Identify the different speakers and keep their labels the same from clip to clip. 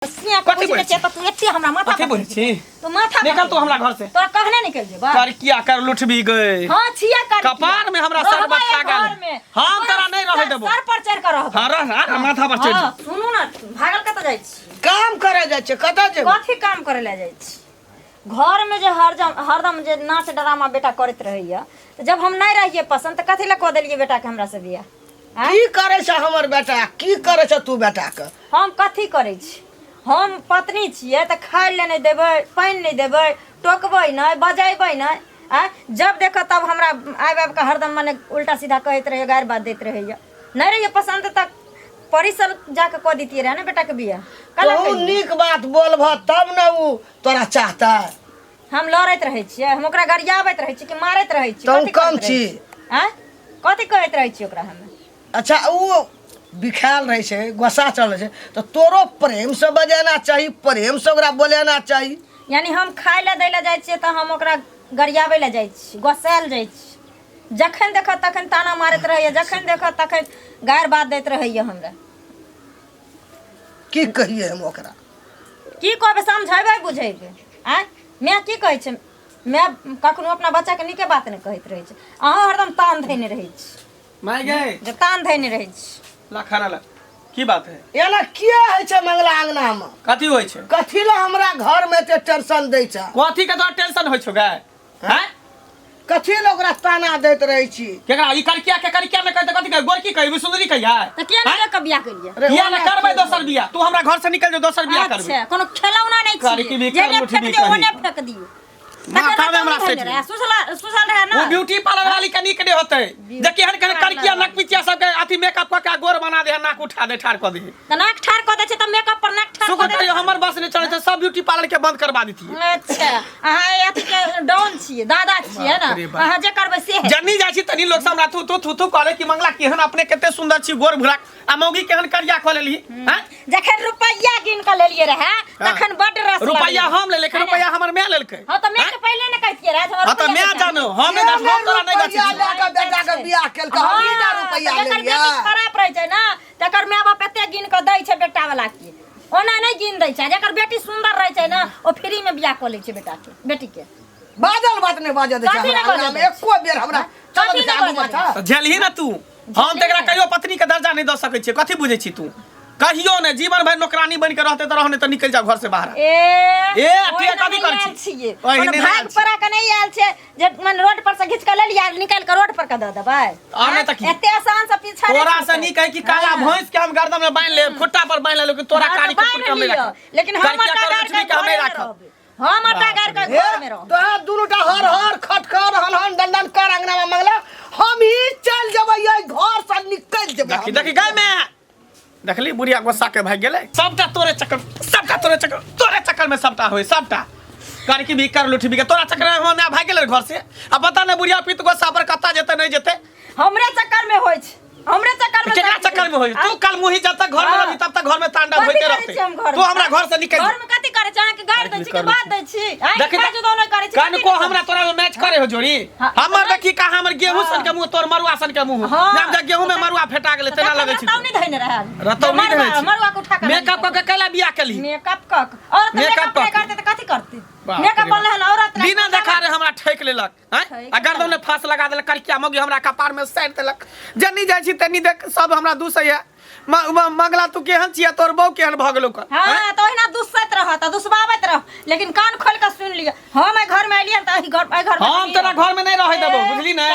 Speaker 1: कथि बोलै छी? तू एते हमरा माथा
Speaker 2: कथि बोलै छी?
Speaker 1: तो माथा
Speaker 2: निकल तू हमरा घर से।
Speaker 1: तोरा कहने निकल जेबा।
Speaker 2: कर किया कर लुट भी गए।
Speaker 1: हां छिया कर।
Speaker 2: कपार में हमरा सर बच्चा गेल। हम तोरा नहीं रहे देबो।
Speaker 1: सर पर चढ़ कर रह।
Speaker 2: हां रह माथा पर चढ़।
Speaker 1: हां सुनू ना भागल कत जाय छी?
Speaker 3: काम करे जाय छी कत जेब?
Speaker 1: कथि काम करे ले जाय छी? घर में जे हरदम जे नाच ड्रामा बेटा करत रहैया तो जब हम नहीं रहिए पसंद त कथि ला क देलिए बेटा के हमरा से बियाह?
Speaker 3: की करे छ हमर बेटा? की करे छ तू बेटा के?
Speaker 1: हम कथि करे छी? हम पत्नी छिए त खाय ले नहीं देबै, पानी नहीं देबै, टोकबै नहीं, बजाइबै नहीं। आ जब देखो तब हमरा आइ बाप का हरदम माने उल्टा सीधा कहत रहे, गार बात देत रहे। नहीं रहिए पसंद तक परिसर जाके क दीतिए रहे ना बेटा के बियाह।
Speaker 3: तू नीक बात बोलभ तब न उ तोरा चाहता।
Speaker 1: हम लड़त रहे छिए, हम ओकरा गरियाबैत रहे छी कि मारत रहे छी?
Speaker 3: तू कम छी।
Speaker 1: हैं कथि कहत रहे छी ओकरा हम?
Speaker 3: अच्छा उ बिखाल रहे छे, गुस्सा चल रहे छे तो तोरो प्रेम से बजाना चाहिए, प्रेम से ओकरा बोलेना चाहिए।
Speaker 1: यानी हम खाय ले दै ले जाय छिए त हम ओकरा गरियाबै ले जाय छी, गुस्साल जाय छी। जखन देख तखन ताना मारत रहैया, जखन देख तखन गार बात दैत रहैया हमरा।
Speaker 3: की कहिए हम ओकरा?
Speaker 1: की कहबे समझेबै बुझेबै? आ मैं की कहै छै? मैं कखनो अपना बच्चा के नीके बात नहीं कहत रहे छै। अहाँ हरदम तान धैने रहै छी।
Speaker 2: माय गए
Speaker 1: जे तान धैने रहै छी।
Speaker 2: ला खाना ला। की बात है?
Speaker 3: एना किया है छे मंगला अंगना में?
Speaker 2: कथि होय छै?
Speaker 3: कथि ला हमरा घर में ते टेंशन दै छ?
Speaker 2: कथि के तो टेंशन होय छौ गाय? हैं?
Speaker 3: कथि ला ओकरा ताना दैत रहे छी?
Speaker 2: केकरा ई करकिया में कहते कथि के गोरकी कहिबे सुंदरी कहिया?
Speaker 1: त के नहीं के बियाह करिए?
Speaker 2: बियाह न करबै दोसर बियाह। तू हमरा घर से निकल जो दोसर बियाह करबै।
Speaker 1: अच्छा कोनो खेलौना नहीं
Speaker 2: करकी भी
Speaker 1: छी। जे
Speaker 2: कर,
Speaker 1: ने
Speaker 2: मुठी भी
Speaker 1: फेंक दियो
Speaker 2: करी।
Speaker 1: ओने फेंक दियो।
Speaker 2: माथा में हमरा सेट
Speaker 1: सुसल रहे ना।
Speaker 2: वो ब्यूटी पार्लर वाली के निक दे होते जे केहन केहन करकिया नकपिचिया सब के अथी मेकअप क के गोर बना दे, नाक उठा दे, ठाड़ क दे।
Speaker 1: त नाक ठाड़ क दे छै त मेकअप पर नाक ठाड़
Speaker 2: शुक्र
Speaker 1: क दे।
Speaker 2: करियो हमर बस ने चले छै, सब ब्यूटी पार्लर के बंद करवा देती।
Speaker 1: अच्छा अहाँ एत के डॉन छिए, दादा छिए ना। अहाँ जे करबै से
Speaker 2: जन्नी जाइ छी तनी लोग हमरा थू कहले कि मंगला केहन अपने कते सुंदर छी, गोर भुरा आ मौगी केहन करिया क लेली। हैं
Speaker 1: जखन रुपैया गिन क लेलिए रहे तखन बड रस
Speaker 2: रुपैया हम ले लेके रुपैया हमर मैं लेलकै।
Speaker 1: हां त मैं के पहले न कहतिए रहे
Speaker 2: हां त मैं जानो हम ने हम तोरा नहीं गछि।
Speaker 3: लेके बेटा के बियाह केल के हम इधर रुपैया ले लिया।
Speaker 1: खराब रहे छै ना तकर माय बाप एते गिन क दै छै बेटा वाला के। ओना नहीं गिन दै छै। जकर बेटी सुंदर रहे छै ना ओ फ्री में बियाह क लै छै बेटा के, बेटी के।
Speaker 3: बादल बात नहीं बाजा दे छै हमरा में एको बेर हमरा चल के आगू माथा
Speaker 2: झेलही ना तू। हम तेकरा कहियो पत्नी के दर्जा नहीं द सकै छी। कथि बुझै छी तू? कहियो ने जीवन भर नौकरानी बन के रहते त रहने त निकल जा घर से बाहर।
Speaker 1: ए
Speaker 2: तू कथि कर छी?
Speaker 1: ओहिने भाग परा के नहीं आयल छै जे मन रोड पर से घिच के ले लिया निकाल के रोड पर के द देबै।
Speaker 2: आने तक
Speaker 1: एते आसान से पीछा
Speaker 2: तोरा से नहीं कहे कि काला भैंस के हम गर्दन में बांध ले, खुट्टा पर बांध ले, लेकिन तोरा कारी के पुट में रख।
Speaker 1: लेकिन हम अटागार के हमें रखब। हम अटागार के घर में रह।
Speaker 3: तो दुनुटा हर हर खटखर हलहन दंडन कर अंगना में मंगला हम ही चल जेबै ये घर से निकल जेबै।
Speaker 2: देखी देखी गाय में देखली बुढ़िया गुस्सा के भाग गेले। सबटा तोरे चक्कर में सबटा होय, सबटा कर की भी कर लुठी भी के तोरा चक्कर में हम भाग गेले घर से। अब बता ने बुढ़िया पित गुस्सा पर कत्ता जेते नहीं जेते?
Speaker 1: हमरे चक्कर में होय छै, हमरे चक्कर में।
Speaker 2: केकरा चक्कर में होय? तू कल मुही जब तक घर में रही तब तक घर में तांडव होते रहते। तू हमरा घर से निकल।
Speaker 1: घर में कथि करे छै? के गाड़ दै छी के बात दै छी। आई बाजू दोनो करे छी।
Speaker 2: कान को हमरा तोरा में मैच करे हो जोड़ी। हमर देखी का हमर गेहूं सन के मुंह तोर मरुआ सन के मुंह। जब जब गेहूं में मरुआ फेटा गेले तेना लगे छी।
Speaker 1: रतौनी धैने रहे।
Speaker 2: रतौनी धैने छी।
Speaker 1: मरुआ को उठा के
Speaker 2: मेकअप क के कैला बियाह केली?
Speaker 1: मेकअप क और मेकअप करते त कथि करते? मेकअप वाला है औरत
Speaker 2: बिना देखा रे हमरा ठेक लेलक। हैं अगर दोने फांस लगा देलक, करकिया मौगी हमरा कपार में साइड देलक। जन्नी जाइ छी तन्नी देख सब हमरा दूसै है। मंगला तू केहन छिया, तोर बहू केहन भ गेलो का?
Speaker 1: हां तो ओहिना दुसत रह त दुसबावत रह, लेकिन कान खोल के सुन लिया। हम घर में एलियन त घर में
Speaker 2: हम तेरा घर में नहीं रहे देबो, बुझली ने?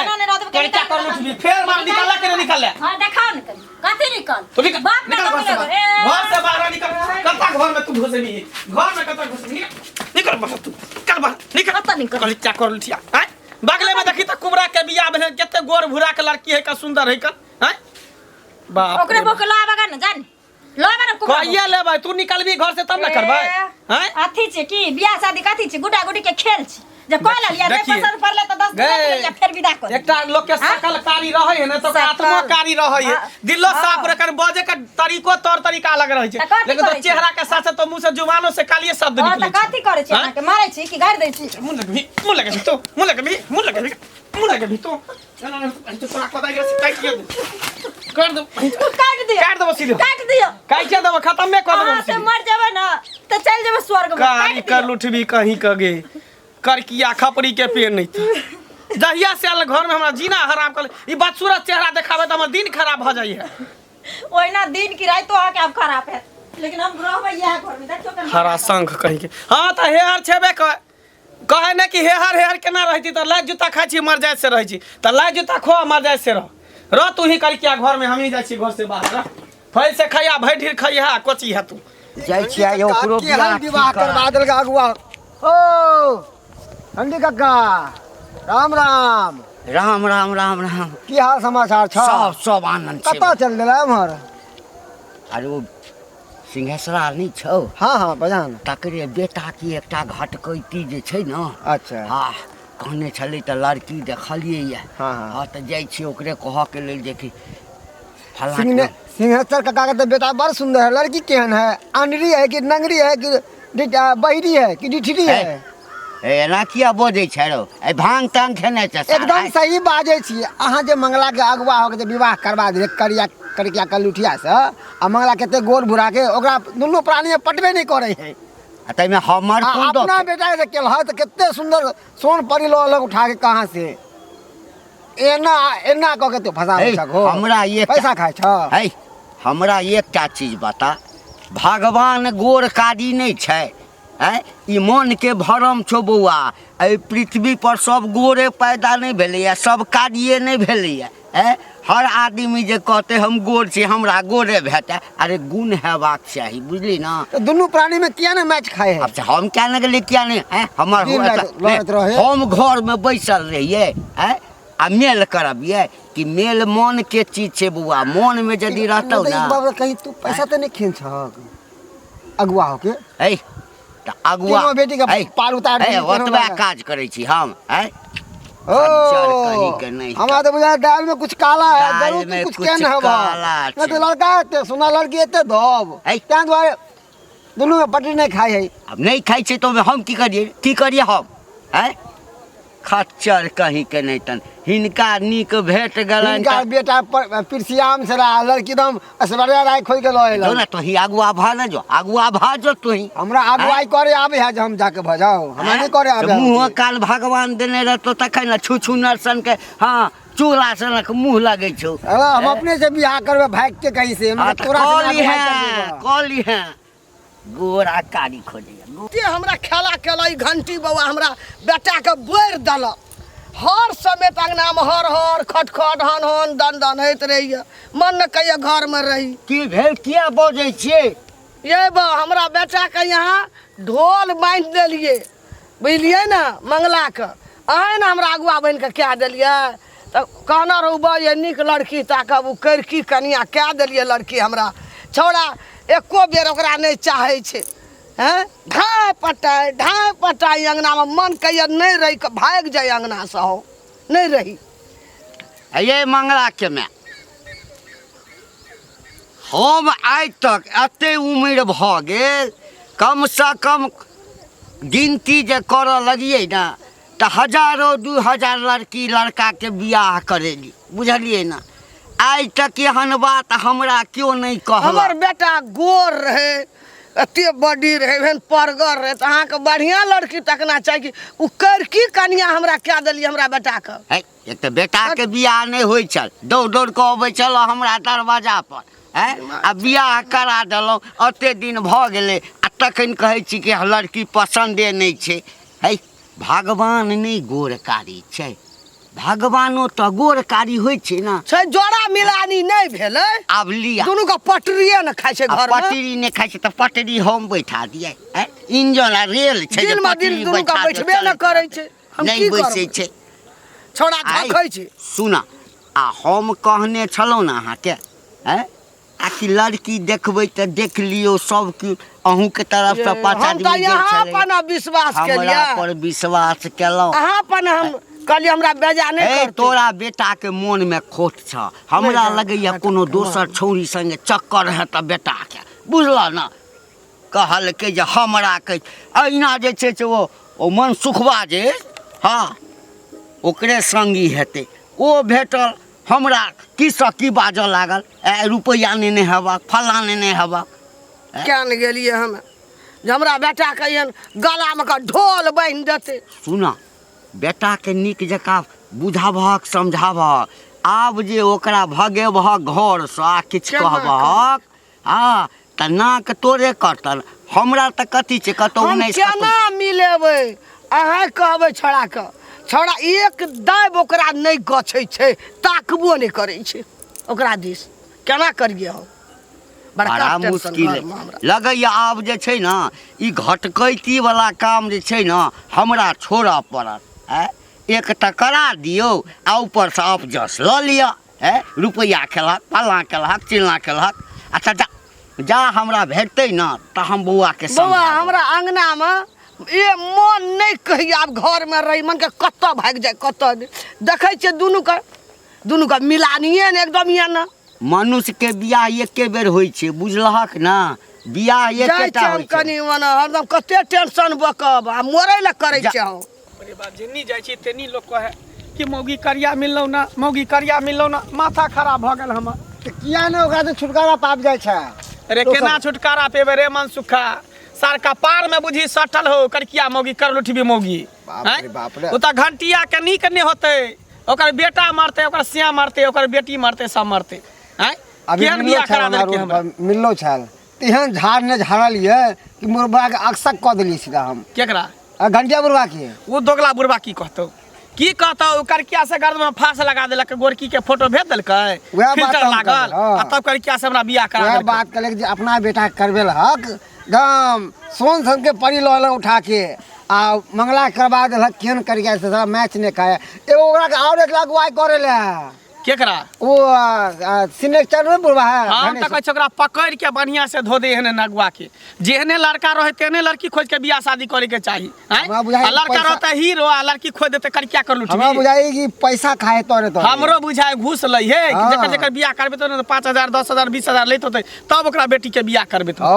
Speaker 2: करकिया कर लुटबी फिर मार निकाला के निकल ले।
Speaker 1: हां देखाओ निकल कथि निकल
Speaker 2: तू निकल
Speaker 1: बाप
Speaker 2: निकल घर से बाहर निकल। कत्ता घर में तू घुसबी? घर में कत्ता घुसबी? निकल बाहर तू, चल बाहर निकल।
Speaker 1: कत्ता निकल?
Speaker 2: करकिया कर लुटिया। हैं बगले में देखी त कुबरा के बियाह भेल, केते गोर भुरा के लड़की है का सुंदर है का। हैं बाप
Speaker 1: ओकरे बोकला बगा न जान लबा न कुबरा
Speaker 2: कहिया लेबै? तू निकलबी घर से तब न करबै। हैं
Speaker 1: अथी छै की बियाह शादी कथी छै? गुडा गुडी के खेल छै। जे कोई ला लिया, नहीं पसंद पड़ले तो 10 दिन ले लिया, फिर विदा कर।
Speaker 2: एकटा लोग के शकल कारी रहै है न तो आत्मा कारी रहै है। दिलो साफ रखन बजे के तरीको तौर तरीका अलग रहै छै, लेकिन तो चेहरा के साथ तो मुंह से जुबानो से कालिए शब्द निकलै छै।
Speaker 1: त कथि करे छै? अहाँ के मारै छी कि गाड़ दै छी?
Speaker 2: मुंह लगबी तो मुंह लगबी तो एना तोरा पता है काट दियो। कर दो
Speaker 1: काट
Speaker 2: दो सीधे
Speaker 1: काट दियो
Speaker 2: काट क्या दो खत्म में कर
Speaker 1: हाँ
Speaker 2: दो
Speaker 1: तो मर जाबे ना तो चल जाबे स्वर्ग में
Speaker 2: कारी कर लुठबी कहीं कगे कर किया खपड़ी के पेड़ नहीं था जहिया से आल घर में हमरा जीना हराम कर ई बदसूरत चेहरा देखावे त हमर दिन खराब भ जाई है
Speaker 1: ओइना दिन की रात तो आके अब खराब है लेकिन हम रहबे यह घर में देखो के
Speaker 2: हरा संख कहीं के हां त हेहर छेबे कहे न कि हेहर केना रहती त लाज जूता खाई छी मर जाए से रही छी त लाज जूता खो मर जाए से रह तू ही कर किया घर में हम ही जाई छी घर से बाहर फैल से खैया भै ढीर खैया कोची है तू
Speaker 4: जाय छिया यो ओकरो
Speaker 3: विवाह करवा देल का अगुआ ओ ठंडी काका राम राम
Speaker 4: राम राम राम राम
Speaker 3: की हाल समाचार छ
Speaker 4: सब आनंद छै
Speaker 3: कतऽ चल देला हमर
Speaker 4: अरे वो सिंहेश्वरा नहीं छौ
Speaker 3: हाँ हाँ बजान
Speaker 4: तकरे बेटा की एकटा घटकैती जे छै न
Speaker 3: अच्छा
Speaker 4: हाँ कहने छलै त लड़की देखलियै ये
Speaker 3: हाँ, हाँ।
Speaker 4: हाँ त जाय छी ओकरे कहऽ के लेल जे कि फलाना
Speaker 3: सिंहेश्वर काका के तो बेटा बड़ सुंदर है लड़की केहन है अनरी है कि नंगरी है कि बहिरी है कि डिठरी है
Speaker 4: एना किया बजै छै रो ए भांग तांग खेने छै
Speaker 3: एकदम सही बाजे छी अहाँ जे मंगला के अगुआ हो के विवाह करवा दे करिया कलुठिया से आ मंगला केते गोर बुरा के ओकरा दुनू प्राणी में पटबे नहीं करे है
Speaker 4: तै में हमर कोन दो
Speaker 3: अपना बेटा के केल है तो कितने सुंदर सोन परी लो अलग उठा के कहां से एना कह के तो फंसा सको
Speaker 4: हमरा ये
Speaker 3: पैसा खाय छ
Speaker 4: है हमरा एकटा चीज बता भगवान गोर कादी नहीं छै है ई मन के भरम छौ बौआ ए पृथ्वी पर सब गोरे पैदा नहीं भेलैया सब कादिये नहीं भेलैया है हर आदमी जे कहते हम गोर छी हमरा गोरे भेटे अरे गुण हेबाक चाही बुझली ना
Speaker 3: तो दोनों प्राणी में किया ना मैच खाए है
Speaker 4: अब हम क्या न गेलिए क्या नहीं है हमर हम घर में बैसल रहिए है आ मेल करबिए कि मेल मन के चीज छै बौआ मन में यदि रहतौ ना
Speaker 3: बाबा कहीं तू पैसा तो नहीं खींच अगुआ हो के
Speaker 4: है त अगुआ
Speaker 3: तीनों बेटी का पार उतार दी
Speaker 4: ओतबा काज करै छी हम है
Speaker 3: ओ
Speaker 4: कहीं के नहीं
Speaker 3: हमारा तो बुझा दाल में कुछ काला है
Speaker 4: दाल
Speaker 3: जरूर
Speaker 4: में
Speaker 3: कुछ
Speaker 4: कुछ
Speaker 3: केन है
Speaker 4: काला
Speaker 3: ना तो लड़का है सुना लड़की एते धोब त्या द्वारे दोनों में पटरी नहीं खाई है
Speaker 4: अब नहीं खाई छै तो हम की करिए हम है खच्चर कहीं के नहीं तन हिनका नीक भेट गलन
Speaker 3: इनका बेटा पिरसियाम से रहा लड़की दम ऐश्वर्या राय खोई के लए
Speaker 4: जो ना तो ही अगुआ भा न जो अगुआ भा जो तू ही
Speaker 3: हमरा अगुवाई करे आवे है जे हम जाके भजाओ हमरा नहीं करे आवे
Speaker 4: मुंह काल भगवान देने रहतो तखन ना छू नरसन के हां चूल्हा सनक मुंह लगे छौ
Speaker 3: हम अपने से बियाह करबे भाग के कहीं से हम तोरा से
Speaker 4: कॉली है गोरा कारी खोजे
Speaker 3: ते हमरा खेला केलै घंटी बौआ हमरा बेटा के बोर दल हर समय अंगना में हर खटखट हन दन होइत रहिए मन न कहिए घर में रही
Speaker 4: की भेल किया बजै छियै
Speaker 3: ये बा हमरा बेटा के यहाँ ढोल बांध देलिए बुझलिए ना मंगला के अहे ना हमरा अगुआ बन के क्या दिलिए तो कहना रहू बा ये निक लड़की ताकब करकी कनिया क्या दिलिए लड़की हमरा छौड़ा एको बेर ओकरा नहीं चाहे छे हैं ढाई पटाई अंगना में मन कहिए नहीं रही भाग जाए अंगना से हो नहीं रही
Speaker 4: ये मंगला के में हम आज तक एते उम्र भ गेल कम से कम गिनती जे करऽ लगिए ना तो 1000-2000 लड़की लड़का के बियाह करेली बुझलिए ना आज तक एहन बात हमरा क्यों नहीं कहल
Speaker 3: हमर बेटा गोर रहे एते बड़ी रहे एहन परगर रहे तो अहाँ के बढ़िया लड़की तकना चाहिए उ करकी कनिया हमरा क्या दिलिए हमरा बेटा के
Speaker 4: है एक तो बेटा के बियाह नहीं होई छल दौड़ के अबै छल हमरा दरवाजा पर है आ बियाह करा देलौ ओते दिन भ गेलै आ तखन कहै छी कि लड़की पसंदे नहीं छै है भगवान नहीं गोरकारी छै भगवानो तो गोरकारी होइ छै ना
Speaker 3: छै जोड़ा मिलानी नहीं भेलै
Speaker 4: आब लिया
Speaker 3: दुनू के पटरिए न खाइ छै घर में
Speaker 4: पटरी नहीं खाइ छै त पटरी हम बैठा दिए है इंजन आ रेल छै
Speaker 3: दिन में दिन दुनू के बैठबे न करै छै हम
Speaker 4: नहीं
Speaker 3: की
Speaker 4: बैसे
Speaker 3: करबै
Speaker 4: छै
Speaker 3: छोड़ा झखै छै
Speaker 4: सुना आ हम कहने छलौ ना अहाँ के हैं आ कि लड़की देखबै त देख लियो सब की अहूँ के तरफ से पांच
Speaker 3: हम
Speaker 4: आदमी
Speaker 3: त
Speaker 4: गेल
Speaker 3: यहाँ
Speaker 4: छलै
Speaker 3: अपन विश्वास केलिए
Speaker 4: हमरा पर विश्वास केलौ
Speaker 3: अहाँ अपन हम कहलिए हमरा बेजा नहीं
Speaker 4: ए
Speaker 3: करतै
Speaker 4: तोरा बेटा के मन में खोट छ हमरा लगैया कोनो दोसर छौरी संगे चक्कर है त बेटा के बुझला ना कहल के जे हमरा के अहिना जे छै से ओ मन सुखवा जे हाँ ओकरे संगी हेतै ओ भेटल हमरा की बाजऽ लागल रुपैआ नेने हेबाक फल्लाँ नेने हेबाक
Speaker 3: क्या न गेलिए हम जे हमरा बेटा कहियन गला में का ढोल बांध देते।
Speaker 4: सुना बेटाके नीक जकाँ बुझाबहक समझाबहक आब जे ओकरा भगेबहक घरसँ आ किछु
Speaker 3: केना
Speaker 4: कहबहक हाँ तऽ नाक तोरे कटल हमरा तऽ कथी छै कतहु
Speaker 3: हम
Speaker 4: नहि
Speaker 3: केना मिलेबै अहाँ कहबै छोड़ा के छोड़ा एक दाब ओकरा नहीं गछै छै ताकबो नहीं करै छै ओकरा दिस केना करिए हम
Speaker 4: बड़ा मुश्किल लगैया आब जे छै ने ई घटकैती वाला काम जे छै ने हमरा छोड़ऽ पड़त एक तऽ करा दियौ आ ऊपर से अपजस लऽ लिअ रुपैआ खेलक फल्लाँ केलक चिल्लाँ केलक अच्छा जा हमरा भेटतै ने तऽ हम बौआके
Speaker 3: बौआ हमरा अंगना में ये मन नहीं कही आब घर में रही मन के कत्ता भाग जाए कत्ता देखै छियै दुनू का मिलानिए ने एकदम ये ना
Speaker 4: मनुष्य के बियाह एके बेर होइ छै बुझलहक ना बियाह एकेटा होइ छै
Speaker 3: कनी मने हरदम कते टेंशन बकब आ मोरे ला करै छै हम
Speaker 2: अरे बा जिन्नी जाइ छी तेनी लोग कहे कि मौगी करिया मिललौ ना मौगी करिया मिललौ ना माथा खराब भ गेल हमर
Speaker 5: तऽ किया ने ओकरा तऽ छुटकारा पाब जाइ छै
Speaker 2: अरे केना छुटकारा पेबे रे मन सुखा सर कपार में बुझी सटल हो करकिया मौगी कर उठबी मौगी
Speaker 5: बाप रे
Speaker 2: ओ त घंटिया के नीक ने होते ओकर बेटा मरते ओकर सिया मरते ओकर बेटी मरते सब मरते हैं
Speaker 5: अभी
Speaker 2: केहन बियाह करा देलकै हमरा
Speaker 5: मिललो छल तेहन झाड़ ने झाड़ल ये कि मुरबा के अक्सक क देली सीधा हम
Speaker 2: केकरा
Speaker 5: घंटिया बुरबा के
Speaker 2: वो दोगला बुढ़वा की कहतो करकिया से गर्द में फांस लगा देलक गोरकी के फोटो भेज देलकै फिल्टर लागल आ तब करकिया से हमरा बियाह करा देलकै
Speaker 5: बात कहले जे अपना बेटा करबेल हक दम सोन सन के परी लल उठा के आ मंगला करवा देलक केहन करकिया से सारा मैच ने खाए एगो ओकरा के और एक लाख वाई करे ले
Speaker 2: केकरा
Speaker 5: वो सिनेक्टर में बुरबा है
Speaker 2: हम त कहै छै ओकरा पकड़ के बढ़िया से धो दे एहने नगवा के जेहने लड़का रहे तेहने लड़की खोज के बियाह शादी करे के चाही लड़का रहता हीरो आ लड़की खोज देते कर क्या कर लूठी
Speaker 5: हमरा बुझाई कि पैसा खाए तोरे तो
Speaker 2: हमरो बुझाए घूस लै हे कि जेकर बियाह करबे तो 5000 10000 20000 लैत होते तब ओकरा बेटी के बियाह करबे तो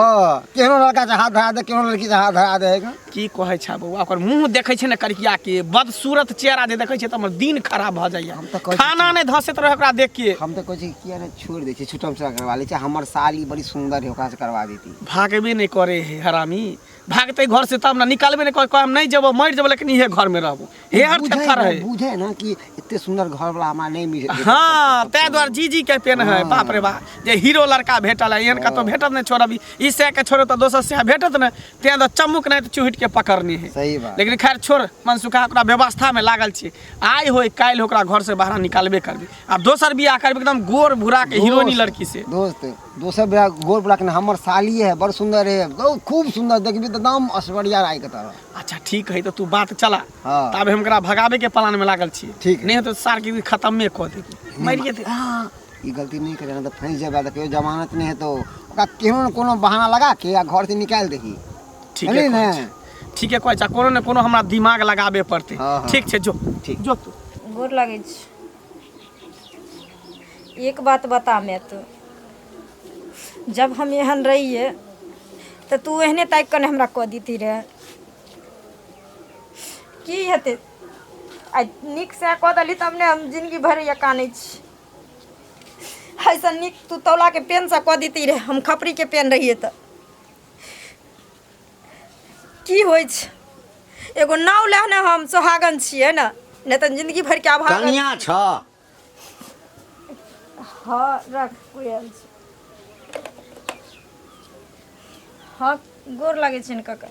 Speaker 5: केहनो लड़का से हाथ धरा दे केहनो लड़की से हाथ धरा दे
Speaker 2: की कहै छै बौआ ओकर मुंह देखै छै ने करकिया के बदसूरत चेहरा जे देखै छै त हमर दिन खराब भ जाइए खाना नहीं धसे रहे ओकरा देख के
Speaker 5: हम तो कहै छी किया ने छोड़ दे छी छुटम से करवा ले छी हमर साली बड़ी सुंदर है ओकरा से करवा देती
Speaker 2: भागबे नहीं करे है हरामी भागते घर से तब ना निकालबे नहीं करे हम नहीं जेबो मर जेबो लेकिन इहे घर में रहबो हे हर थर है
Speaker 5: बुझे ना कि इतने सुंदर घर वाला हमरा नहीं मिले
Speaker 2: हां ते द्वार जीजी के पेन है बाप रे बा जे हीरो लड़का भेटल है एहन का तो भेटत नहीं छोड़बी ई से के छोड़ो तो दोसर से भेटत ना ते तो चमुक नहीं तो चुहिट के पकड़नी है
Speaker 5: सही बात
Speaker 2: लेकिन खैर छोड़ मन सुखा ओकरा व्यवस्था में लागल छी आइ होय काल ओकरा घर से बाहर निकालबे करबी आ दोसर बियाह करबी एकदम गोर भुरा के हीरोइनी लड़की से
Speaker 5: दोसर बियाह गोर भुरा के हमर साली है बड़ सुंदर है खूब सुंदर देखबी तो एकदम ऐश्वर्या राय के तरह
Speaker 2: अच्छा ठीक है तो तू बात चला तब हमरा भगावे के प्लान में लागल छी
Speaker 5: ठीक
Speaker 2: नहीं तो सार की खत्म में क देगी मरिए दे
Speaker 5: ई गलती नहीं करे ना तो फंस जाबा तो कोई जमानत नहीं है तो ओकरा केहनो न कोनो बहाना लगा के आ घर से निकाल देही
Speaker 2: ठीक है ना ठीक है कहै कोनो न कोनो हमरा दिमाग लगाबे पड़ते ठीक छै जो
Speaker 5: ठीक
Speaker 2: जो तू
Speaker 1: गोर लगे छै एक बात बता मैं तो जब हम एहन रहिए तो तू एहने ताक कने हमरा कह दीती रहे की हेते आ निक से कह दली तब ने हम जिंदगी भर ये कानै छी ऐसा निक तू तौला के पेन से कह दीती रहे हम खपरी के पेन रहिए तो की होइ छै एगो नाव लेने हम सोहागन छिए ना नहीं तो जिंदगी भर के अभाव
Speaker 4: कनिया छ
Speaker 1: हाँ रख कुयल छै हाँ गोर लगे छै काका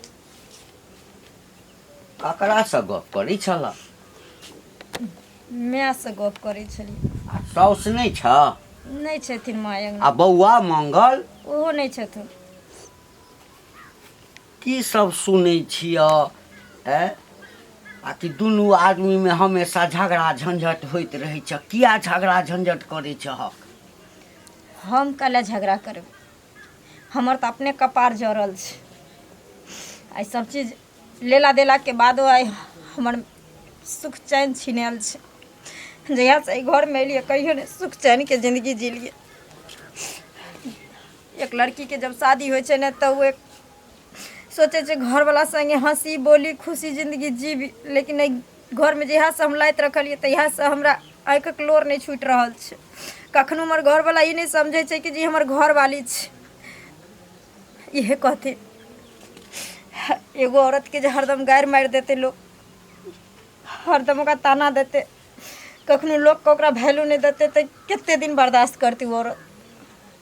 Speaker 4: ककरा से गप करै छला
Speaker 1: मैं से गप करै छली
Speaker 4: साउस नहीं छ
Speaker 1: नहीं छथिन माँ
Speaker 4: आ बौआ मंगल
Speaker 1: ओहो नहीं छथिन
Speaker 4: की सब सुनै छियै आ कि दुनू आदमी में हमेशा झगड़ा झंझट होइत रहै छ किया झगड़ा झंझट करै छ
Speaker 1: हम कल झगड़ा करब हमर तो अपने कपार जरल छै आई सब चीज लेला देला के बादो आई हमर सुख चैन छिनल छै जहिया से घर में एलिए कहियो ने सुख चैन के जिंदगी जीलिए एक लड़की के जब शादी होइ छै ने तो वो एक सोचे छै घर वाला संगे हंसी बोली खुशी जिंदगी जीबी लेकिन घर में जहाँ से हम लाइत रखलिए तहिया से हमरा आँखि के लोर नहीं छूट रहल छै। कखनो हमर घर वाला ई नहीं समझे छै कि जी हमर घर वाली छै। इहे कहते एगो औरत के जे हरदम गायर मार देते लोग, हरदम ओकरा ताना देते, कखनो लोग के ओकरा वैल्यू नहीं देते तो कितने दिन बर्दाश्त करती वो औरत।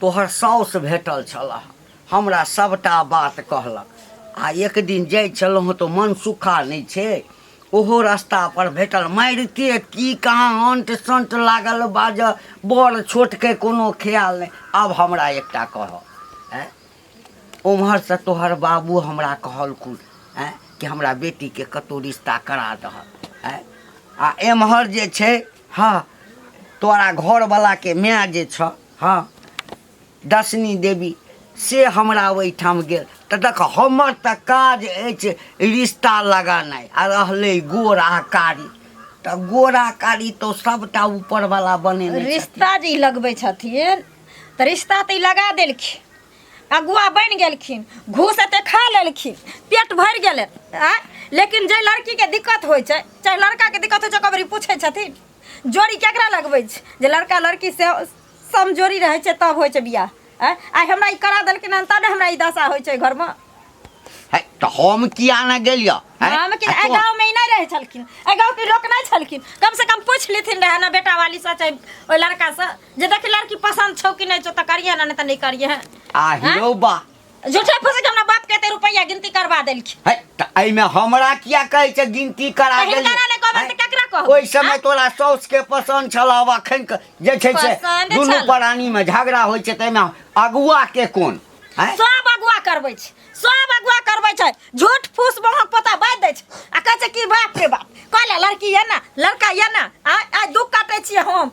Speaker 4: तोहर साउस भेटल छलह, हमरा सबटा बात कहलक। आ एक दिन जाइ छलहुँ तऽ मन सुखा नहि छै, ओहो रास्ता पर भेटल, मारिते की कहाँ अंट संट लागल बाजऽ, बड़ छोटके कोनो ख्याल नहि। आब हमरा एकटा कहऽ, ओम्हरसँ तोहर बाबू हमरा कहलखुन कि हमरा बेटीके कतहु रिश्ता करा दहक, आ एम्हर जे छै हाँ तोरा घरवलाके माय जे छ हाँ दशनी देवी से हमरा ओहिठाम गेल तऽ देख हमर तऽ काज अछि रिश्ता लगानाइ, आ रहलै गोरा कारी तऽ गोरा कारी तो सबटा ऊपरवला बनेने छथिन।
Speaker 1: रिश्ता जे लगबै छथिन तऽ रिश्ता तऽ ई लगा देलखिन, अगुआ बनि गेलखिन, घूस एते खा लेलखिन, पेट भरि गेलै। लेकिन जे लड़कीके दिक्कत होइ छै चाहे लड़काके दिक्कत होइ छै कबरी पूछै छथिन जोड़ी केकरा लगबै छै? जे लड़का लड़की से समजोरी रहै छै तब होइ छै बियाह। आइ हमरा ई करा देलखिन हन तब ने हमरा ई दशा होइ छै घरमे।
Speaker 4: तऽ हम किया न गेलियै?
Speaker 1: हम कि एहि गाँवमे ई नहि रहै छलखिन, एहि गाँवके लोक नहि छलखिन, कम से कम पूछ लेथिन रहे ना बेटा वाली से चाहे ओहि लड़का से जे देखी लड़की पसंद छौ कि नहीं छौ तऽ करिए ना, नहीं तऽ नहीं करिए।
Speaker 4: आ हिरो बा
Speaker 1: झूठे फूस के हमरा बाप कहते रुपया गिनती करवा देलखिन।
Speaker 4: तऽ एहिमे हमरा किया कहै छै गिनती करा
Speaker 1: हिनका नहि कहबै तऽ केकरा कहबै?
Speaker 4: ओहि समय तोरा साउस के पसंद छला, अखन जे छै से
Speaker 1: पसंद
Speaker 4: दुनू
Speaker 1: छल।
Speaker 4: प्राणी में झगड़ा होइ छै ताहिमे अगुआ के कोन
Speaker 1: सब अगुआ करबै छै, सब अगुआ करबै छै, झूठ फूस महक पता बात दै छै आ कहै छै कि बाप रे बाप कहले लड़की ये ना लड़का ये ना। आइ दुख काटै छियै हम।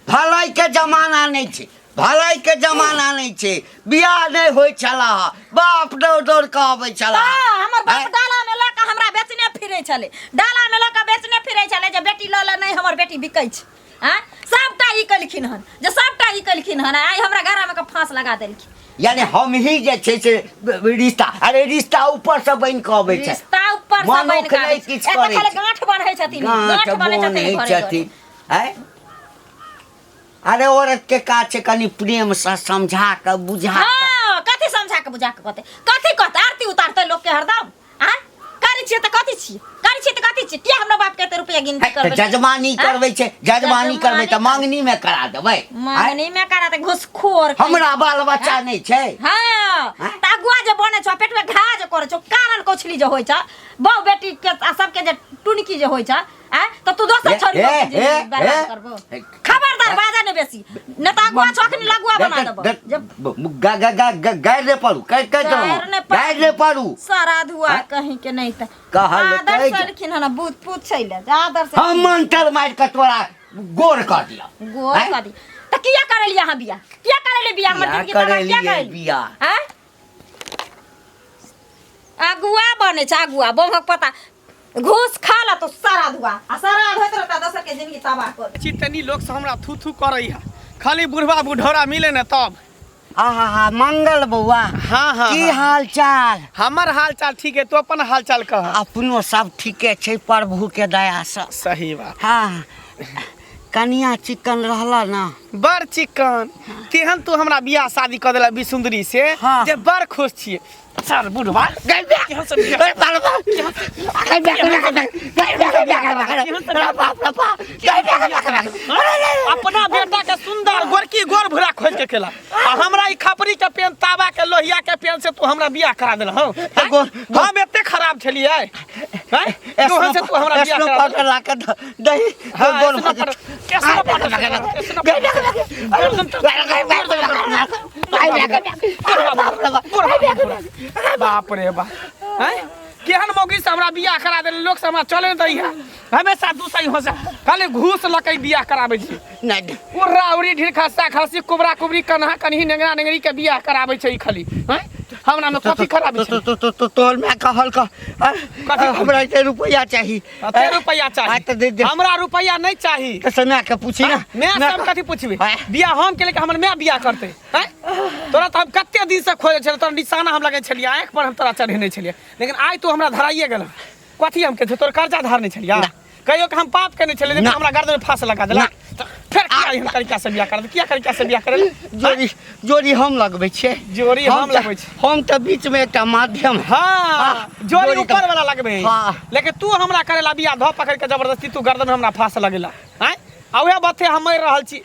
Speaker 4: भलाई के जमाना नहीं छै, भलाई के जमाना नहीं छै, बियाह नहीं होइ छला, बाप दौड़ दौड़ के आबै छला।
Speaker 1: हमर बाप डाला में लऽ के हमरा बेचने फिरै छलै, डाला में लऽ के बेचने फिरै छलै जे बेटी लऽ ले नहीं हमर बेटी बिकै छै। सबटा ई कलखिन हन, जे सबटा ई कलखिन हन, आइ हमरा घरा में के फांस लगा देलखिन।
Speaker 4: यानी हम ही जे छै से रिश्ता, अरे रिश्ता ऊपर से बन के आबै छै,
Speaker 1: रिश्ता ऊपर से बन
Speaker 4: मनुख
Speaker 1: के
Speaker 4: नहीं किछ करै छै,
Speaker 1: गांठ बढ़ै छथिन,
Speaker 4: गांठ
Speaker 1: बनै
Speaker 4: बनै
Speaker 1: घरे
Speaker 4: छथिन। अरे औरत के काज छै कनि प्रेम से समझा के बुझा के।
Speaker 1: हाँ, कथी समझा के बुझा के कहते, कथी कहते आरती उतारते लोग के हरदम। करै छियै तऽ कथी छियै, करै छियै तऽ कथी छियै? किया हमरा बाप कहते रुपया गिनती करबै?
Speaker 4: जजमानी करबै छै, जजमानी करबै तऽ मंगनी में करा देबै।
Speaker 1: मंगनी में करा दे घुसखोर।
Speaker 4: हमरा बाल बच्चा नहीं छै।
Speaker 1: हाँ, त अगुआ जे बने छ पेट में घा जे करे छ, कारण कोछली जे होय छ, बहु बेटी के आ सबके जे टुनकी जे होय छ, त तू दोसर छोरी बर्बाद करबो। खबरदार बाजा ने बेसी, न त अगुआ छखनी लगुआ बना देबो।
Speaker 4: गाय रे पड़ू, गाय रे पड़ू।
Speaker 1: सारा धुआ कहीं के नहीं त
Speaker 4: कहल
Speaker 1: आदर सलखिन हन बूत पूछै ले आदर से
Speaker 4: हम मंत्र मार के तोरा गोर कर दिया।
Speaker 1: गोर कर दी त किया करलिया हम बियाह? किया करले बियाह? हमर जिंदगी तबाह किया करली
Speaker 4: बियाह?
Speaker 1: हैं? अगुआ बने छ, अगुआ बहुक पता घूस खा ला तो सारा धुआ आ सारा होत रहता दोसर के जिंदगी तबाह कर।
Speaker 2: चितनी लोग से हमरा थू थू करई है, खाली बुढ़वा बुढ़ौरा मिले न तब।
Speaker 4: आहा मंगल बउआ,
Speaker 2: हाँ हाँ
Speaker 4: की
Speaker 2: हाँ।
Speaker 4: हाल चाल?
Speaker 2: हमर हाल चाल ठीक है, तो अपन हाल चाल कह।
Speaker 4: अपनो सब ठीके छै प्रभु के दया से।
Speaker 2: सही बात।
Speaker 4: हाँ कनिया चिकन रहला ना,
Speaker 2: बड़ चिकन तेहन तू हमरा बियाह शादी कर देला बिसुंदरी से,
Speaker 4: हाँ।
Speaker 2: जे बड़ खुश छिए। सर बुढ़वा केहन सब अपना बेटा के सुंदर गोरकी गोर भुरा खोज के केला, आ हमरा ई खपरी के पेन तावा के लोहिया के पेन से तू हमरा बियाह करा देला। हम एते खराब छलिए हैं? तोहन से तू हमरा बियाह करा
Speaker 4: पाउडर ला के दही गोल
Speaker 2: कैसे पाउडर बाप रे बाप, हैं? केहन मौगी से हमरा बियाह करा देले, लोग से हमरा चले दै है हमेशा दूसरी हो से खाली घूस लकै बियाह कराबै छी।
Speaker 4: नहीं
Speaker 2: उर्रा उरी ढीर खस्ता खस्सी कुबरा कुबरी कन्हा कन्ही नेंगरा नेंगरी के बियाह कराबै छै ई खाली। हैं? हमरा में कथी खराबी छै?
Speaker 4: तो तोल में कहल का हमरा के रुपया चाहिए।
Speaker 2: कते रुपया चाहिए? हमरा रुपया नहीं चाहिए।
Speaker 4: तो समय के पूछी ना,
Speaker 2: मैं सब कथी पूछबे? बियाह हम के लेके हमर मैं बियाह करते हैं? तोरा तो हम कते दिन से खोजे छल, तोरा निशाना हम लगे छलिए, आंख पर हम तोरा चढ़ेने छलिए, लेकिन आज तू हमरा धराइए गेल। कथी हम के तोर कर्जा धारने छलिया? कहियो कि हम पाप करने चले
Speaker 4: ना।
Speaker 2: हमरा गर्दन में फांस लगा देला तो फिर किया एहन तरीका से बियाह कर दे किया तरीका से बियाह करे
Speaker 4: जोड़ी हम लगबै छियै
Speaker 2: जोड़ी हम लगबै छी
Speaker 4: हम तऽ बीच में एकटा माध्यम
Speaker 2: हाँ जोड़ी
Speaker 4: जोड़ी
Speaker 2: ऊपर
Speaker 4: का-
Speaker 2: वाला लगबे
Speaker 4: हाँ।
Speaker 2: लेकिन तू हमरा करेला बियाह धो पकड़ के जबरदस्ती तू गर्दन में हमरा फांस लगेला हैं आ उहे बाते हम मर रहल छी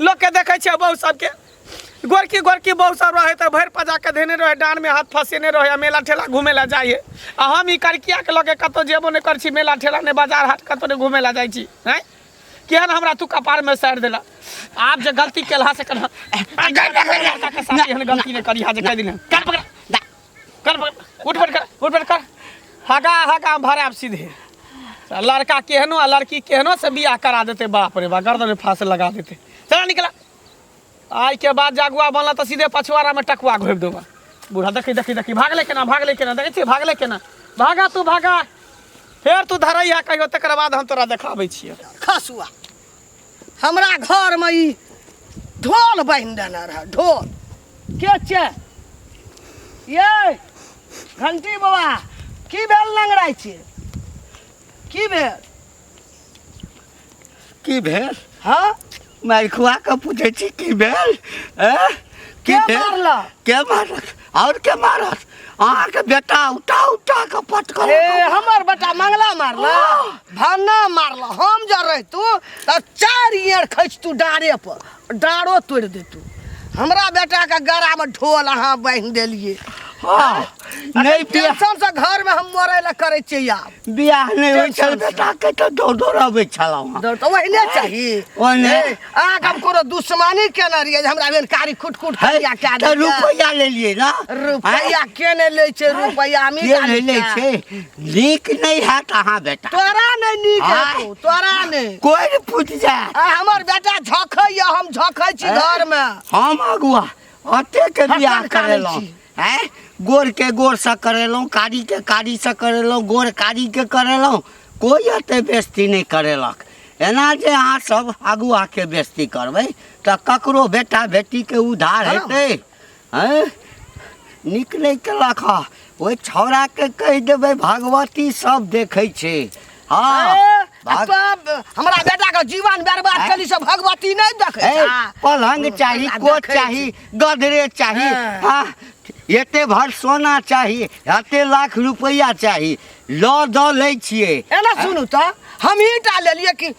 Speaker 2: लोग के देखे छै बहु सबके गोरकी गोरकी बहु सब रहे त भर पजा के देने रहे डांड में हाथ फसेने रहे मेला ठेला घूमे ला जाइए आ हम ई करकिया के लगे कतो जेबो नहीं कर छी मेला ठेला ने बाजार हाट कतो ने घूमे ला जाई छी हैं केहन हमरा तू कपार में साइड देला आप जे गलती केलहा से कर के साथ एहन गलती नहीं करी हा जे कह दिन कर पकड़ कर पकड़ उठ बैठ कर हगा हगा भरे आप सीधे लड़का केहनो आ लड़की केहनो से बियाह करा देते बाप रे बा गर्दन में फांस लगा देते चला निकला आज के बाद जागुआ बनला तो सीधे पछुआरा में टकुआ घोप देबा बूढ़ा देखी देखी देखी भागले केना देखै छी भागले केना भागा तू भागा फेर तू धरैया कहियो तकर बाद हम तोरा देखाबै छियै
Speaker 3: खसुआ हमरा घर में ई ढोल बांधि देने रहे ढोल के छै ये घंटी बाबा की भेल लंगड़ाइ छियै की भेल
Speaker 4: की भेल
Speaker 3: हाँ
Speaker 4: मारि खुआ के पूछे छी की भेल
Speaker 3: के मारलक?
Speaker 4: के मारलक और के मारत अहाँके बेटा उठा उठा के पटकल
Speaker 3: ए हमर बेटा मंगला मारला भाना मारला हम जा रहे तू त 4 ईयर खैच तू डारे पर डारो तोड़ दे तू हमरा बेटा के गरा में ढोल अहाँ बांध देलिए
Speaker 4: हाँ नहीं बियाह
Speaker 3: टेंशन से घर में हम मरे ला करे छियै आब
Speaker 4: बियाह नहीं होइ छल
Speaker 3: टेंशन से।
Speaker 4: बेटा के तो दौड़ाबै छलहुँ
Speaker 3: दौड़ तो वही नहीं चाहिए
Speaker 4: ओहने।
Speaker 3: आग हम कोनो दुश्मनी केने रहिए जे हमरा बेन कारी खुट खुट करिया के
Speaker 4: तो
Speaker 3: दे
Speaker 4: रुपया लेलिए ना
Speaker 3: रुपया केने ले छै रुपया हम
Speaker 4: के नहीं ले छै नीक नहीं हैत अहाँ बेटा
Speaker 3: तोरा नहीं नीक
Speaker 4: आय।
Speaker 3: हेतौ तोरा नहीं
Speaker 4: कोई नहीं पूछ जाए
Speaker 3: आ हमर बेटा झखैया हम झखै छी घर में
Speaker 4: हम अगुआ अते के बियाह
Speaker 3: हकार करै
Speaker 4: करेलहुँ
Speaker 3: छी।
Speaker 4: हैं गोर के गोर से करेलहुँ कारी के कारी से करेलहुँ गोर कारी के करेलहुँ कोई अते बेइज्जती नहीं करेलक एना जे अहाँ सब अगुआ के बेइज्जती करबै तऽ ककरो बेटा बेटी के उधार
Speaker 3: हाँ।
Speaker 4: हेतै हैं नीक नहीं केलक हँ ओहि छौड़ा के कहि देबै भगवती सब देखै छै हाँ भाग-
Speaker 3: हमरा बेटा के जीवन बर्बाद
Speaker 4: आय।
Speaker 3: कली से भगवती नहीं देखे
Speaker 4: ए, पलंग चाही कोच
Speaker 3: देखै
Speaker 4: चाही गदरे चाही
Speaker 3: हाँ।
Speaker 4: हाँ एते भर सोना चाही एते लाख रुपया चाही लऽ दऽ लै छियै
Speaker 3: एना सुनू तो हम ही टा लेलिए कि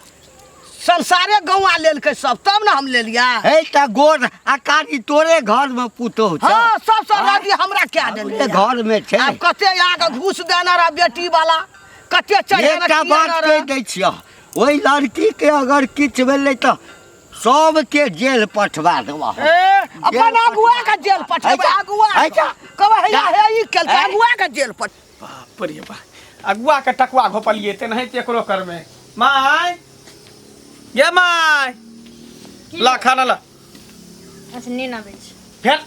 Speaker 3: संसारे गौआ लेलकै सब तब ना हम लेलिए
Speaker 4: हे ता गोर आकारी तोरे घर में पुतोह छै
Speaker 3: हाँ सब
Speaker 4: हाँ।
Speaker 3: राजी हमरा क्या
Speaker 4: हमरे
Speaker 3: देलिए
Speaker 4: घर में छै
Speaker 3: आब कते आगे घूस देना रहा बेटी वाला कते चढ़ेना
Speaker 4: एकटा बात कहि दै छियै ओहि लड़की के अगर किछु भेलै तऽ सबके जेल पठवा देबह
Speaker 3: अपन अगुआ के जेल पठेबै
Speaker 4: अच्छा,
Speaker 3: अगुआ
Speaker 4: अच्छा।
Speaker 3: कहबै हैया
Speaker 4: जा।
Speaker 3: हे ई केलकै
Speaker 4: ए?
Speaker 3: अगुआ के जेल पठ
Speaker 2: बाप रे बा अगुआ के टकुआ घोपलिए तेनाही एकरो करमे माय गे माय ला खाना ला
Speaker 1: अच्छा नीन आबै छै
Speaker 2: फेर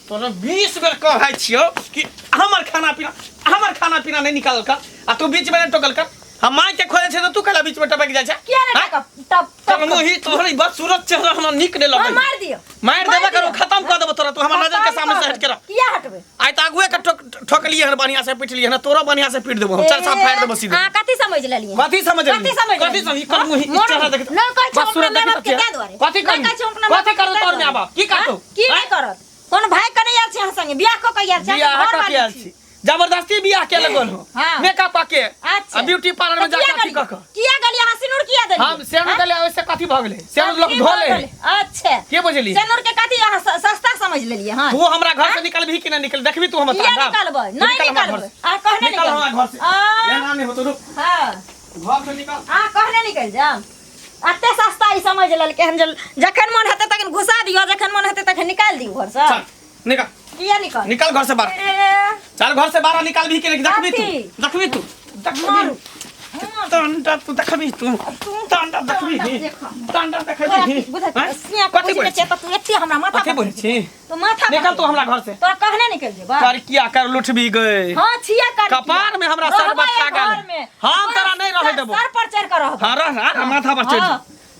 Speaker 2: तोरा 20 बेर कहै छियो कि हमर खाना पीना नहीं निकाल कर आ तू बीच में टोकल कर हम माय के खोले छै तो तू कला बीच में टपक जाय छै
Speaker 1: किया ने
Speaker 2: हाँ?
Speaker 1: टप
Speaker 2: तब मोही तोहरी बस सूरत चेहरा हमरा निक ने
Speaker 1: हाँ,
Speaker 2: लगे
Speaker 1: मार दियो
Speaker 2: मार देबे करो खत्म कर देबो तोरा तू हमर नजर के सामने से हट के रह
Speaker 1: किया हटबे
Speaker 2: आइ त अगुए के ठोकलिए हन बढ़िया से पिटलिए हन तोरा बढ़िया से पीट देबो हम चार साथ फाड़ देबो सीधे
Speaker 1: हां कथि समझ लेलिए
Speaker 2: कथी समझ
Speaker 1: कथी समझ
Speaker 2: कथी समझ कर मुही चेहरा देख
Speaker 1: न कहै
Speaker 2: बस सूरत देख
Speaker 1: के क्या द्वारे
Speaker 2: कथी कर कथी कर तोर में आबा की करतो
Speaker 1: की नहीं करत कोन भाई कने यार छै संगे बियाह क के यार छै
Speaker 2: बियाह का के आल छी जबरदस्ती बियाह के लगल हो
Speaker 1: हाँ।
Speaker 2: मेकअप के
Speaker 1: अच्छा
Speaker 2: आ ब्यूटी पार्लर में जाके कथी कख
Speaker 1: किया गली हां सिनुर किया देली
Speaker 2: हम सेनु गले ओइसे कथी भ गेले सेनु लोग धोले
Speaker 1: अच्छा
Speaker 2: के बुझली
Speaker 1: सिनुर के कथी यहाँ सस्ता समझ लेलिए हां
Speaker 2: तू हमरा घर से निकल भी कि नहीं निकल देखबी तू हम
Speaker 1: किया निकलबै नहीं निकलबै आ कहने
Speaker 2: निकल हमरा घर से
Speaker 1: आ।
Speaker 2: ये नाम नहीं हो तो रुक
Speaker 1: हां
Speaker 2: घर से निकल
Speaker 1: आ कहने निकल जा अते सस्ता ही समझ लेलके हम जखन मन हेतै तखन घुसा दियो जखन मन हेतै तखन निकाल दियो घर से
Speaker 2: चल निकल
Speaker 1: किया निकल
Speaker 2: निकल घर से बाहर चल घर से बाहर निकाल भी के देखबी तू
Speaker 1: मारू
Speaker 2: तंडा तू देखबी तू तंडा देखबी तंडा देखबी
Speaker 1: कथी बोले छै तू एते हमरा माथा
Speaker 2: कथी बोले छी
Speaker 1: तो माथा
Speaker 2: निकल तू हमरा घर से
Speaker 1: तो कहने निकल जेबा
Speaker 2: कर किया कर लुट भी गए
Speaker 1: हां छिया कर
Speaker 2: कपार में हमरा सर बचा गेल हम तोरा नहीं रहे देबो
Speaker 1: सर पर चढ़ कर रहब
Speaker 2: हां रह माथा पर चढ़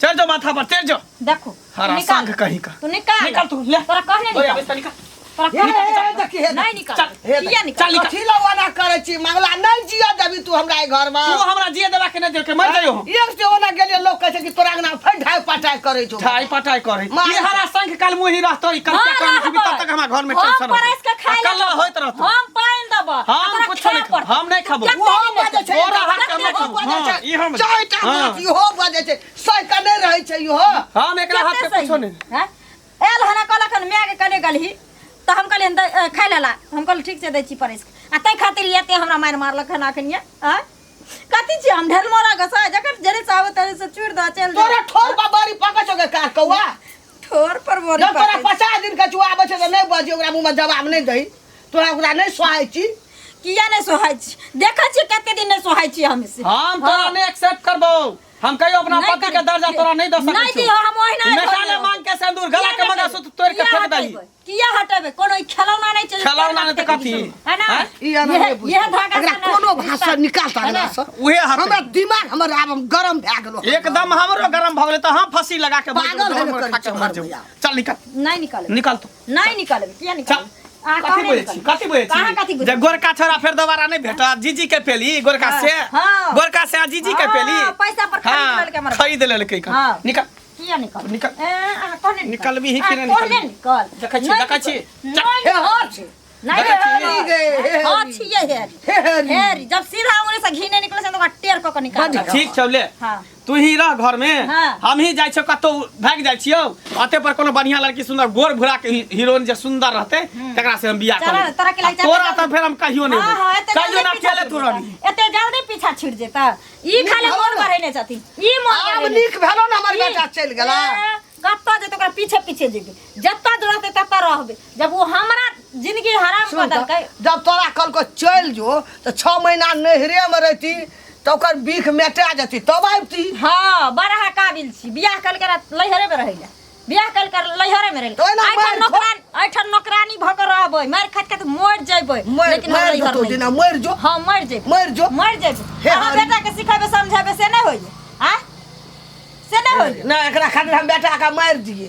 Speaker 2: चढ़ जाओ माथा पर चढ़ जाओ
Speaker 1: देखो
Speaker 2: हरा संग कहीं का
Speaker 1: तू निकाल
Speaker 2: निकल तू ले
Speaker 1: तोरा कहने
Speaker 2: ओए
Speaker 1: निकाल
Speaker 2: अब निकल
Speaker 3: देखिए
Speaker 1: नहीं निकाल
Speaker 2: चल,
Speaker 1: किया निकाल
Speaker 2: चल निकाल।
Speaker 3: कथी लवाना करे छी मंगला नहीं जिया देबी तू हमरा घर में
Speaker 2: तू हमरा जिए देबा के नहीं देके मर जाइयो हम
Speaker 3: एक से ओना गेलिए लोग कहै छै कि तोरा अंगना फेर ढाई पटाई करे छौ
Speaker 2: ठाई पटाई करे
Speaker 3: मार-
Speaker 2: ई हरा संग काल मुही रहतो ई कल
Speaker 1: हाँ,
Speaker 2: के काम जीवी तब
Speaker 1: रहबै।
Speaker 2: तक हमरा घर में
Speaker 1: हम
Speaker 2: टेंशन
Speaker 1: परस के खाइ
Speaker 2: कल होइत रहतो
Speaker 1: हम पाइन देब
Speaker 2: हम कुछ नहीं खाबो हम नहीं खाबो
Speaker 3: वो बाजे छै
Speaker 2: तोरा हाथ के मैं
Speaker 3: वो
Speaker 2: खाबो
Speaker 3: बाजे
Speaker 2: हां
Speaker 3: छै
Speaker 2: ई हम
Speaker 3: चाइटा
Speaker 2: हाँ।
Speaker 3: बात इहो बाजे छै सही का नहीं रहे छै इहो
Speaker 2: हम एकरा हाथ के कुछो नहीं
Speaker 1: एल हना कहलखन मैं के कने गलही तो हम कहलिए खाइ लेला हम कहलिए ठीक से दै छी परस के आ तै खातिर एते हमरा मार मारलक हन अखन ये कथी छी हम ढेल मोरा घसा जकर जरे चाहबे तरे से चूड़ द चल
Speaker 3: तोरा ठोर बाबारी पका छौ के का कौआ
Speaker 1: ठोर पर बोरी
Speaker 3: जब तोरा 50 दिन के चुआबे छै त नहीं बजी ओकरा मुंह में जवाब नहीं दही तोरा ओकरा नहीं सोहाय छी
Speaker 1: किया नहीं सोहाय छी देखै छी कते दिन नहीं सोहाय छी हम से
Speaker 2: हम तोरा नहीं एक्सेप्ट करबो हम कहियो अपना
Speaker 1: नहीं
Speaker 2: पति के
Speaker 1: कर-
Speaker 2: दर्जा तोरा नहीं दे सकै
Speaker 1: नहीं दियो हम ओहिना
Speaker 2: मेटाले मांग के सिंदूर गला के मंगा सु तोड़ के फेंक दही
Speaker 1: किया हटेबे कोनो ई खेलौना नहीं चल
Speaker 2: खेलौना नहीं तो कथी?
Speaker 1: है ना
Speaker 2: हैं?
Speaker 3: ई अना नहीं बुझ
Speaker 1: यह धागा
Speaker 3: एकरा
Speaker 1: से ना-
Speaker 3: कोनो भाषा निकालता
Speaker 1: है ना?
Speaker 3: ना
Speaker 2: उहे हाथ
Speaker 3: हमरा दिमाग हमर आब गरम भए गेलो
Speaker 2: एकदम हमरो गरम भ गेलै त हम फांसी लगा के
Speaker 3: पागल है
Speaker 2: हमर
Speaker 3: लोग
Speaker 2: खा के
Speaker 3: कर
Speaker 2: मर
Speaker 3: छौ,
Speaker 2: जाऊ चल निकल
Speaker 1: नहीं निकाले
Speaker 2: निकाल तो
Speaker 1: नहीं निकाले किया निकाले
Speaker 2: कथी बोले छी कथी बोले
Speaker 1: कहाँ कथी
Speaker 2: छी
Speaker 1: बोले?
Speaker 2: जे गोरका छोरा फेर दोबारा नहीं भेटा जीजी के पेली गोरका से
Speaker 1: हाँ।
Speaker 2: गोरका से आ जीजी के
Speaker 1: हाँ,
Speaker 2: पेली
Speaker 1: पैसा पर खरीद लेलकै हमर।
Speaker 2: खरीद लेलकै का
Speaker 1: हाँ।
Speaker 2: निकल
Speaker 1: किया निकाल
Speaker 2: निकल।
Speaker 1: कहने
Speaker 2: निकल भी ही कि नहीं
Speaker 1: कहने
Speaker 2: निकल?
Speaker 1: निकल
Speaker 2: देखै छी,
Speaker 1: नहीं
Speaker 2: देखै छी।
Speaker 1: निकल।
Speaker 2: चल।
Speaker 1: नहीं
Speaker 3: हे
Speaker 1: निकल।
Speaker 3: हाथ छै
Speaker 1: नहीं
Speaker 2: देखै छी।
Speaker 3: हेरी गे, हेरी।
Speaker 1: हाँ छिए हेरी
Speaker 3: हेरी।
Speaker 1: हेरी जब सीधा उंगली से घी नहीं निकले से तो ओकरा टेर क के निकाल
Speaker 3: बंद
Speaker 1: दे।
Speaker 2: ठीक छौ ले
Speaker 1: हाँ
Speaker 2: तू ही रह घर में
Speaker 1: हाँ।
Speaker 2: हम ही जाय छौ कतौ भाग जाय छियौ अते पर कोनो बढ़िया लड़की सुंदर गोर भुरा के हीरोइन जे सुंदर रहते तकरा से हम बियाह
Speaker 1: चल
Speaker 2: करब
Speaker 1: तोरा के लाग
Speaker 2: तोरा त फेर हम कहियो नहीं
Speaker 1: हाँ हाँ एते
Speaker 2: कहियो ना
Speaker 1: जल्दी पीछा
Speaker 2: खेले तू रही
Speaker 1: छूट- एते जल्दी पीछा छूट जेता ई खाली मोर बढ़ेने छथिन ई मोर
Speaker 3: आब
Speaker 1: बढ़ेने।
Speaker 3: नीक भेलो न हमर
Speaker 1: ई-
Speaker 3: बेटा चलि गेला
Speaker 1: कत्ता जे तोरा पीछे पीछे जेबे जत्ता रहते तत्ता रहबे जब वो हमरा जिंदगी हराम कर
Speaker 3: सुन
Speaker 1: देलकै
Speaker 3: त, जब तोरा कल को चल जो तो 6 महीना नहरे में रहती तो ओकर बीख मेटा जती तब आबती
Speaker 1: हां बड़ा काबिल छी बियाह कल के लहरे में रहिला बियाह कल कर लहरे में
Speaker 3: तो एना
Speaker 1: रहिला
Speaker 3: मार खो-
Speaker 1: ऐठन नौकरानी भ के रहबै मार खात के मर जइबै
Speaker 3: मर मर जो तो दिना मर जो
Speaker 1: हां मर जइबै
Speaker 3: मर जो
Speaker 1: मर जइबै
Speaker 3: हे
Speaker 1: हमरा
Speaker 3: हरि।
Speaker 1: बेटा के सिखाबे समझाबे से नहीं होइए हां से नहीं होइए
Speaker 3: ना एकरा खातिर हम बेटा का मार दिए